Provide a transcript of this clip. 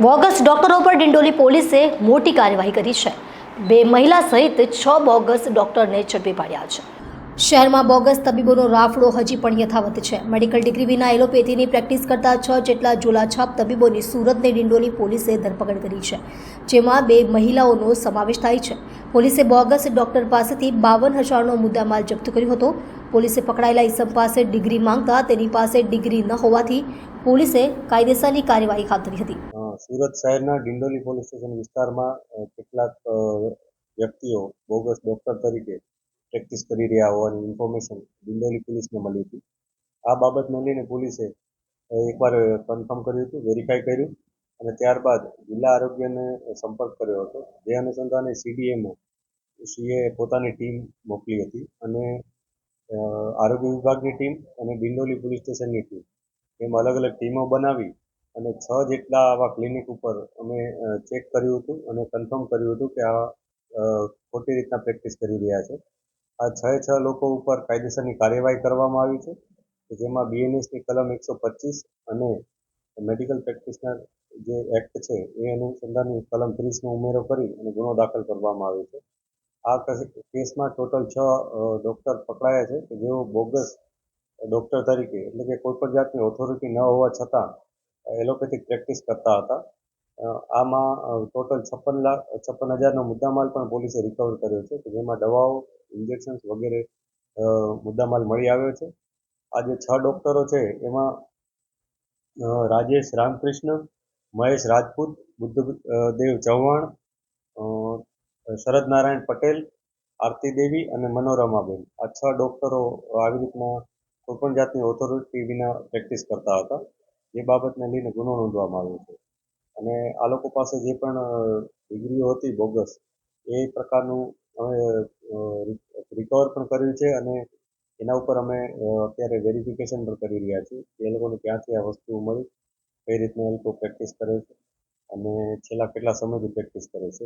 Bogus ડોક્ટરો પર ડિંડોલી પોલીસે મોટી કાર્યવાહી કરી છે। 2 મહિલા સહિત 6 બોગસ ડોક્ટરને ઝડપી પાડ્યા છે। શહેરમાં બોગસ તબીબોનો રાફડો હજી પણ યથાવત છે। મેડિકલ ડિગ્રી વિના એલોપેથીની પ્રેક્ટિસ કરતા 6 જેટલા ઝોલાછાપ તબીબોની સુરતની ડિંડોલી પોલીસે ધરપકડ કરી છે, જેમાં 2 મહિલાઓનો સમાવેશ થાય છે। પોલીસે બોગસ ડોક્ટર પાસેથી 52,000નો મુદ્દામાલ જપ્ત કર્યો હતો। પોલીસે પકડાયેલા ઇસમ પાસે ડિગ્રી માંગતા તેની પાસે ડિગ્રી ન હોવાથી પોલીસે કાયદેસરની કાર્યવાહી હાથ ધરી હતી। સુરત શહેરના ડિંડોલી પોલીસ સ્ટેશન વિસ્તારમાં કેટલાક વ્યક્તિઓ બોગસ ડૉક્ટર તરીકે પ્રેક્ટિસ કરી રહ્યા હોવાની ઇન્ફોર્મેશન ડિંડોલી પોલીસને મળી હતી। આ બાબતને લઈને પોલીસે એકવાર કન્ફર્મ કર્યું હતું, વેરીફાઈ કર્યું અને ત્યારબાદ જિલ્લા આરોગ્યને સંપર્ક કર્યો હતો। જે અનુસંધાને સીડીએમઓ સીએ પોતાની ટીમ મોકલી હતી અને આરોગ્ય વિભાગની ટીમ અને ડિંડોલી પોલીસ સ્ટેશનની ટીમ એમ અલગ અલગ ટીમો બનાવી અને 6 જેટલા આવા ક્લિનિક ઉપર અમે ચેક કર્યું હતું અને કન્ફર્મ કર્યું હતું કે આ ખોટી રીતના પ્રેક્ટિસ કરી રહ્યા છે। આ 6 લોકો ઉપર કાયદેસરની કાર્યવાહી કરવામાં આવી છે, જેમાં બીએનએસની કલમ 125 અને મેડિકલ પ્રેક્ટિશનર જે એક્ટ છે એ અનુસંધાને કલમ 30નો ઉમેરો કરી અને ગુનો દાખલ કરવામાં આવ્યો છે। આ કેસમાં ટોટલ 6 ડૉક્ટર પકડાયા છે કે જેઓ બોગસ ડૉક્ટર તરીકે એટલે કે કોઈ પણ જાતની ઓથોરિટી ન હોવા છતાં એલોપેથિક પ્રેક્ટિસ કરતા હતા। આમાં ટોટલ 56,000નો મુદ્દામાલ પણ પોલીસે રિકવર કર્યો છે, કે જેમાં દવાઓ, ઇન્જેક્શન્સ વગેરે મુદ્દામાલ મળી આવ્યો છે। આ જે 6 ડૉક્ટરો છે એમાં રાજેશ રામકૃષ્ણ, મહેશ રાજપૂત, બુદ્ધદેવ ચૌહાણ, શરદ નારાયણ પટેલ, આરતી દેવી અને મનોરમાબેન, આ 6 ડૉક્ટરો આવી રીતના કોઈપણ જાતની ઓથોરિટી વિના પ્રેક્ટિસ કરતા હતા। એ બાબતને લઈને ગુનો નોંધવામાં આવ્યો છે અને આ લોકો પાસે જે પણ ડિગ્રીઓ હતી બોગસ એ પ્રકારનું અમે રિકવર પણ કર્યું છે અને એના ઉપર અમે અત્યારે વેરિફિકેશન પણ કરી રહ્યા છીએ કે એ લોકોને ક્યાંથી આ વસ્તુ મળી, કઈ રીતના એ લોકો પ્રેક્ટિસ કરે છે અને છેલ્લા કેટલા સમયથી પ્રેક્ટિસ કરે છે।